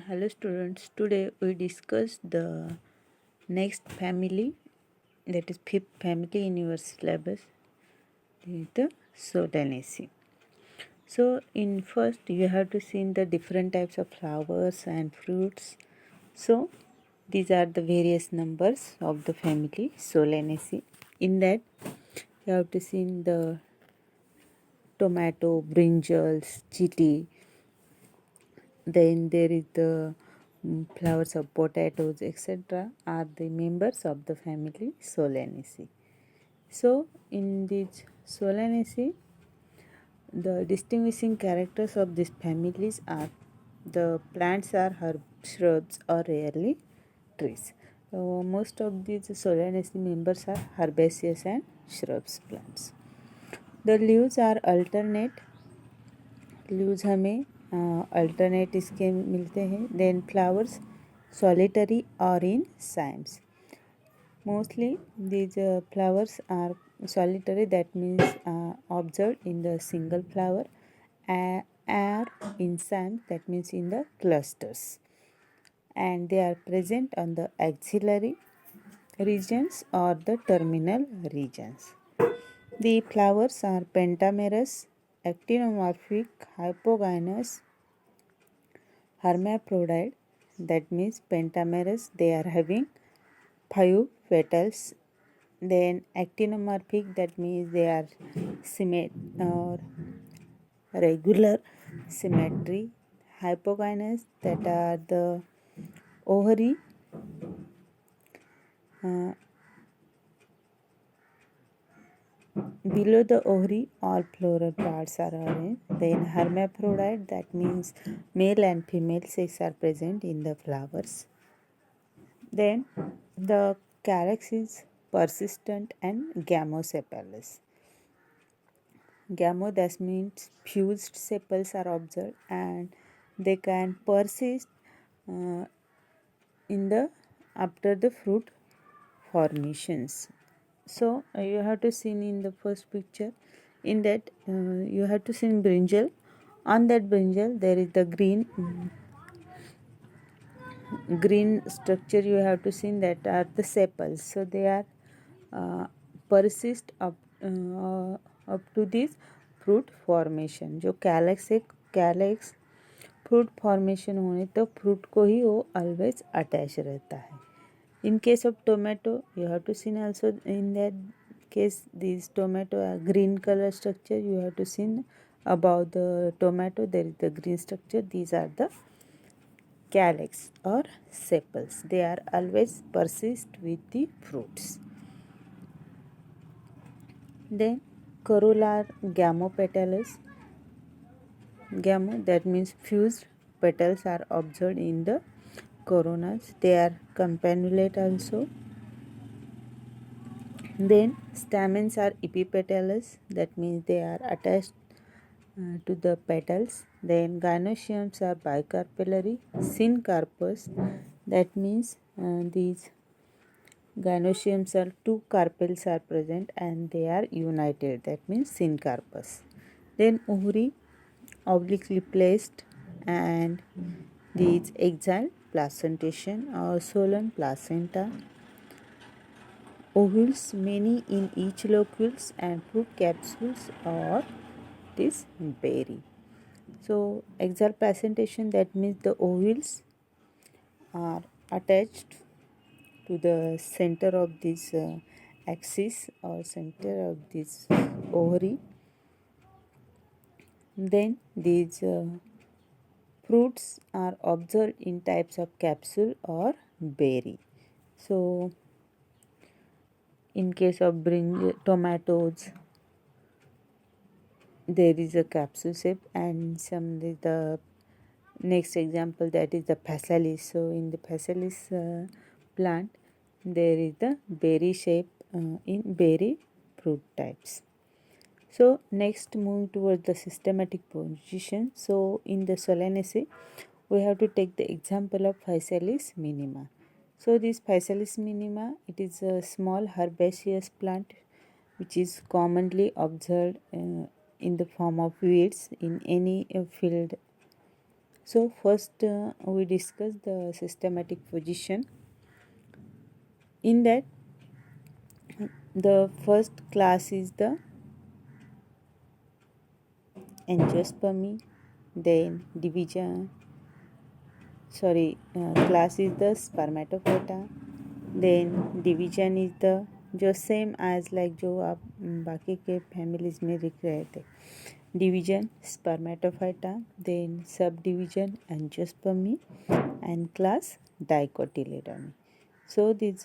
Hello students, today we discuss the next family, that is fifth family in your syllabus, the Solanaceae. So in first you have to see the different types of flowers and fruits. So these are the various numbers of the family Solanaceae. In that you have to see the tomato, brinjals, chili. Then there is the flowers of potatoes, etc. are the members of the family Solanaceae. So in this Solanaceae, the distinguishing characters of these families are the plants are herb, shrubs, or rarely trees. Most of these Solanaceae members are herbaceous and shrubs plants. The leaves are alternate. Leaves हमें alternate इसके मिलते हैं. Then flowers solitary or in cymes. Mostly these flowers are solitary, that means observed in the single flower, or in cymes, that means in the clusters, and they are present on the axillary regions or the terminal regions. The flowers are pentamerous, actinomorphic, hypogynous, hermaphrodite, that means pentamerous, they are having 5 petals. Then actinomorphic, that means they are or regular symmetry. Hypogynous, that are the ovary uh, below the ovary, all floral parts are arranged. Then hermaphrodite, that means male and female sex are present in the flowers. Then the calyx is persistent and gamosepalous. Gamo, that means fused sepals are observed, and they can persist uh, in the after the fruit formations. So you have to see in the first picture. In that you have to see brinjal. On that brinjal there is the green structure. You have to see that are the sepals. So they are persist up to this fruit formation. जो calyx है, calyx fruit formation होने तक fruit को ही वो always attach रहता है. In case of tomato, you have to see also in that case these tomato are green color structure. You have to see above the tomato there is the green structure. These are the calyx or sepals. They are always persist with the fruits. Then corolla are gamopetalous. Gamo, that means fused petals are observed in the coronas. They are campanulate also. Then stamens are epipetalous, that means they are attached to the petals. Then gynoeciums are bicarpellary. Syncarpous, that means these gynoeciums are two carpels are present and they are united, that means syncarpous. Then ovary obliquely placed, and these exile placentation or solan placenta. Ovules many in each locules, and fruit capsules or this berry. So exile placentation, that means the ovules are attached to the center of this axis or center of this ovary. Then these fruits are observed in types of capsule or berry. So in case of tomatoes, there is a capsule shape, and some the next example, that is the phasalis. So in the phasalis plant there is the berry shape in berry fruit types. So next move towards the systematic position. So in the Solanaceae we have to take the example of Physalis minima. So this Physalis minima, it is a small herbaceous plant which is commonly observed in the form of weeds in any field So first we discuss the systematic position. In that, the first class is the angiospermy, then class is the spermatophyta, then division is the जो same as like जो आप बाकी के families में दिख रहे थे. Division spermatophyta, then subdivision angiospermy, and class dicotyledony. So these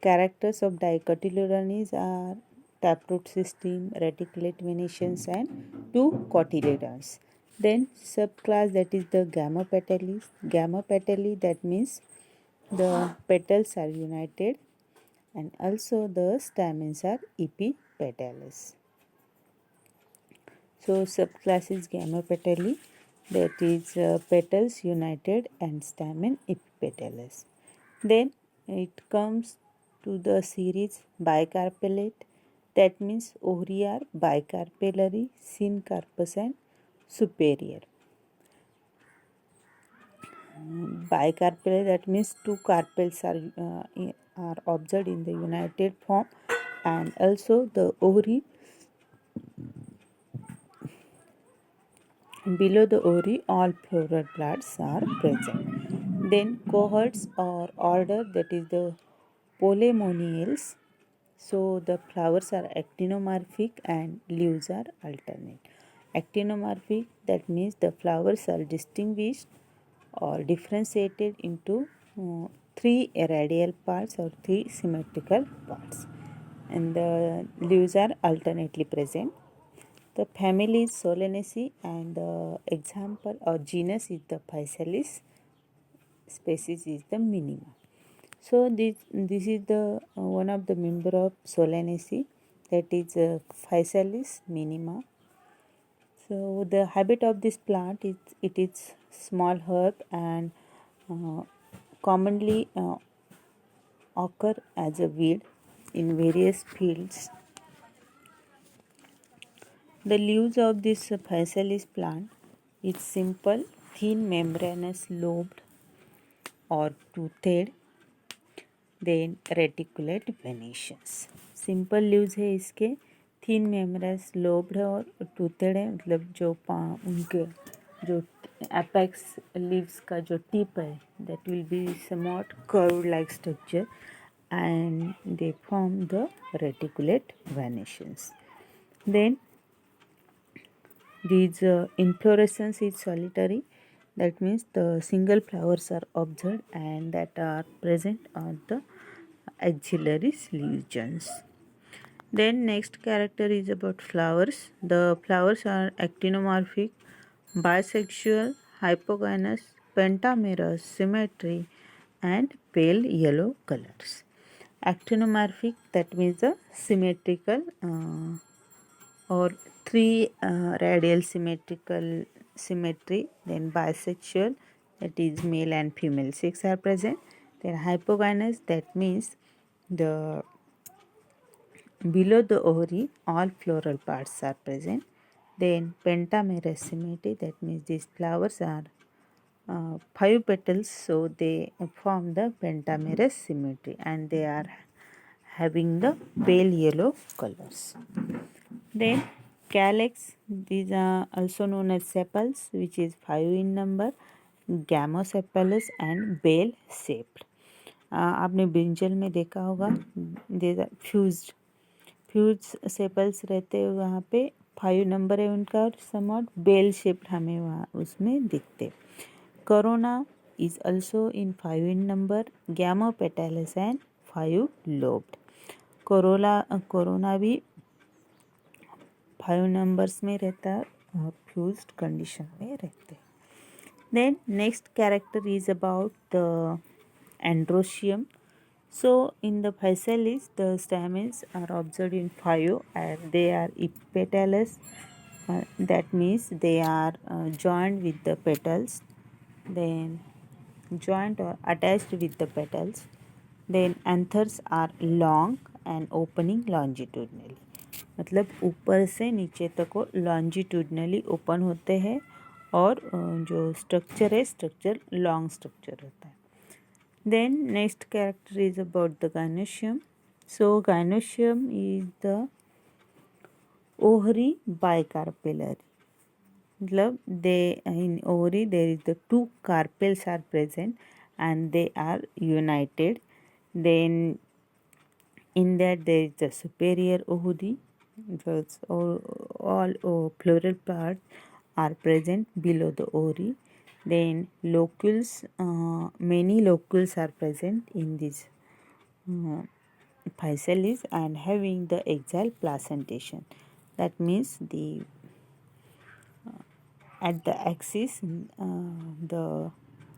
characters of dicotyledonies are taproot system, reticulate venations, and two cotyledons. Then subclass, that is the gamopetales. Gamopetalae, that means the petals are united, and also the stamens are epipetales. So subclass is gamopetalae, that is petals united and stamen epipetales. Then it comes to the series bicarpellate, that means ovary are bicarpellary, syncarpous and superior. Bicarpellary, that means two carpels are observed in the united form, and also the ovary, below the ovary all floral buds are present. Then cohorts or order, that is the polemoniales. So the flowers are actinomorphic and leaves are alternate. Actinomorphic, that means the flowers are distinguished or differentiated into three radial parts or three symmetrical parts, and the leaves are alternately present. The family is Solanaceae, and the example or genus is the Physalis. Species is the minima. So this is the one of the member of Solanaceae, that is Physalis minima. So the habit of this plant is it is small herb and commonly occur as a weed in various fields. The leaves of this Physalis plant is simple, thin, membranous, lobed or toothed, then reticulate venations. Simple leaves है इसके, thin मेमरस, lobed है और toothed है. मतलब जो उनके जो apex leaves का जो टिप है, that will be समॉट curve like structure, and they form the reticulate venations. Then these inflorescence is solitary, that means the single flowers are observed and that are present on the axillary lesions. Then next character is about flowers. The flowers are actinomorphic, bisexual, hypogynous, pentamerous, symmetry, and pale yellow colors. Actinomorphic, that means the symmetrical or three radial symmetrical symmetry. Then bisexual, that is male and female sex are present. Then hypogynous, that means the below the ovary all floral parts are present. Then pentamerous symmetry, that means these flowers are 5 petals, so they form the pentamerous symmetry and they are having the pale yellow colors. Then calyx, these are also known as sepals, which is 5 in number, gamosepalous and bell shaped. आपने brinjal में देखा होगा, fuse sepals रहते हैं वहाँ पे, 5 number है उनका और समॉट बेल शेप्ड हमें वहाँ उसमें दिखते. Corona is also in 5 in number, gamopetales and 5 lobed. Corona भी 5 नंबर्स में रहता है और फ्यूज्ड कंडीशन में रहते. Then next character is about the androecium. So in the Physalis, the stamens are observed in 5 and they are epipetalous. That means they are joined with the petals, then joined or attached with the petals. Then anthers are long and opening longitudinally. मतलब ऊपर से नीचे तक वो longitudinally open होते हैं और जो स्ट्रक्चर है स्ट्रक्चर लॉन्ग स्ट्रक्चर होता है. Then next character is about the gynoecium. So gynoecium is the ovary bicarpellary. मतलब they in ovary there is the two carpels are present and they are united. Then in that there is the superior ovary. Thus all floral parts are present below the ovary. Then locules, many locules are present in this physalis and having the axial placentation. That means the at the axis the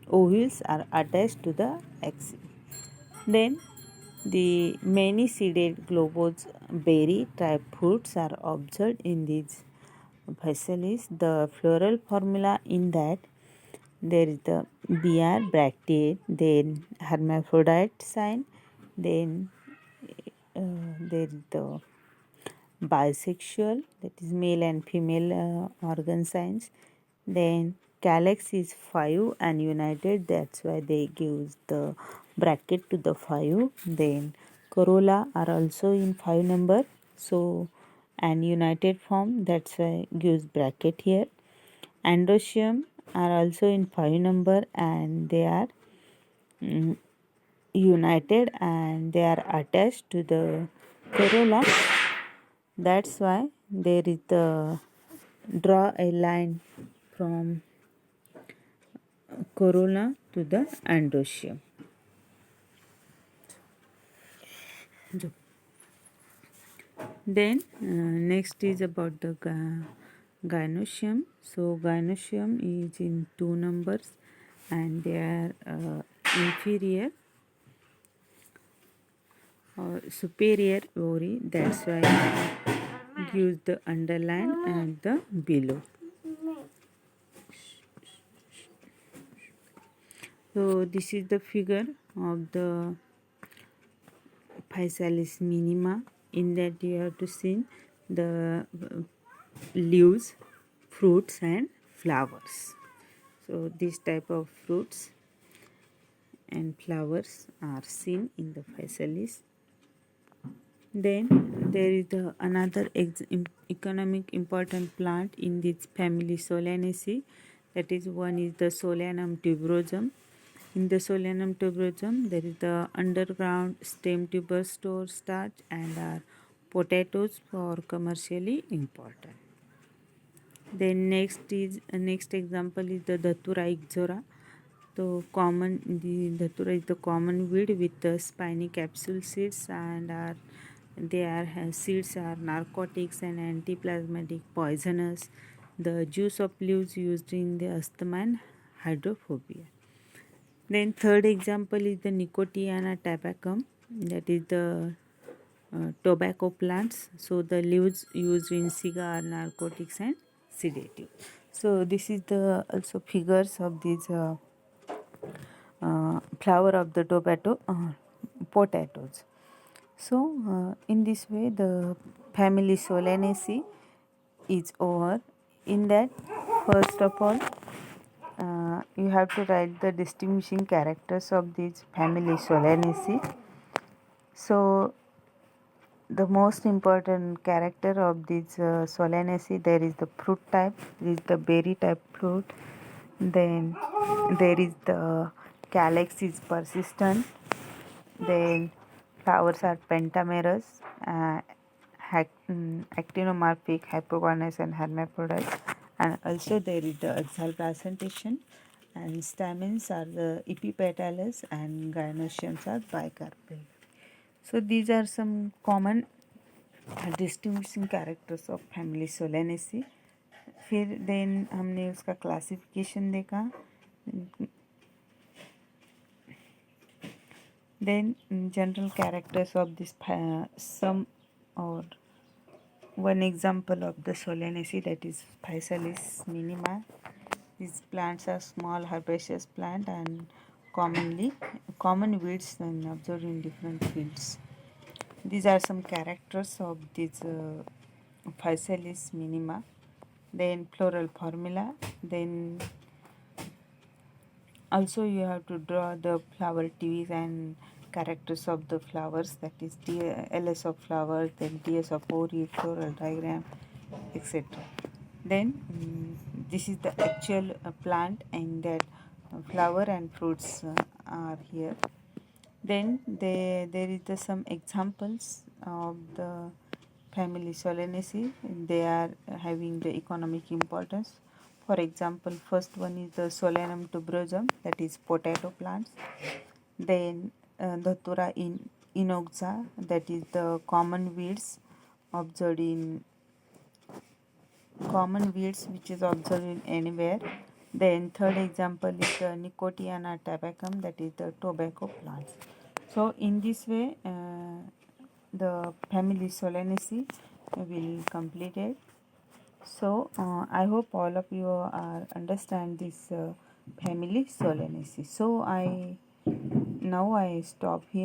ovules are attached to the axis. Then the many seeded globose berry type fruits are observed in these physalis. The floral formula in that there is the BR bracteate, then hermaphrodite sign, then there is the bisexual, that is male and female organ signs. Then calyx is 5 and united, that's why they give the bracket to the 5. Then corolla are also in 5 number, so and united form, that's why gives bracket here. Androecium are also in 5 number and they are united and they are attached to the corolla. That's why there is the draw a line from corolla to the androecium. Then next is about the gynoecium. So gynoecium is in 2 numbers and they are inferior or superior ovary, that's why gives the underline and the below. So this is the figure of the physalis minima. In that you have to see the leaves, fruits and flowers. So this type of fruits and flowers are seen in the physalis. Then there is another economic important plant in this family Solanaceae. That is, one is the Solanum tuberosum. In the Solanum tuberosum there is the underground stem tuber store starch and are potatoes for commercially important. Then next example is the Datura ixora. The Datura is the common weed with the spiny capsule seeds and seeds are narcotics and antiplasmatic poisonous. The juice of leaves used in the asthma and hydrophobia. Then third example is the Nicotiana tabacum, that is the tobacco plants. So the leaves used in cigar, narcotics and sedative. So this is the also figures of these flower of the potatoes. So in this way the family Solanaceae is over. In that, first of all you have to write the distinguishing characters of these family Solanaceae. So the most important character of this Solanaceae, there is the fruit type, there is the berry type fruit, then there is the calyx is persistent, then flowers are pentamerous, actinomorphic, hypogynous and hermaphrodite, and also there is the axial placentation, and stamens are the epipetalous and gynoeciums are bicarpal. So these are some common distinguishing characters of family Solanaceae. फिर then हमने उसका classification देखा. Then general characters of this some or one example of the Solanaceae, that is Physalis minima. These plants are small herbaceous plant and common weeds and observed in different fields. These are some characters of these Physalis minima. then floral formula, then also you have to draw the flower TVs and characters of the flowers, that is LS of flowers, then TS of ori, floral diagram, etc. Then this is the actual plant, and that flower and fruits are here. Then there is some examples of the family Solanaceae. They are having the economic importance. For example, first one is the Solanum tuberosum, that is potato plants. Then Datura inoxa, that is the common weeds observed in which is observed in anywhere. Then third example is the Nicotiana tabacum, that is the tobacco plants. So in this way the family Solanaceae will completed. So I hope all of you are understand this family Solanaceae. So I stop here.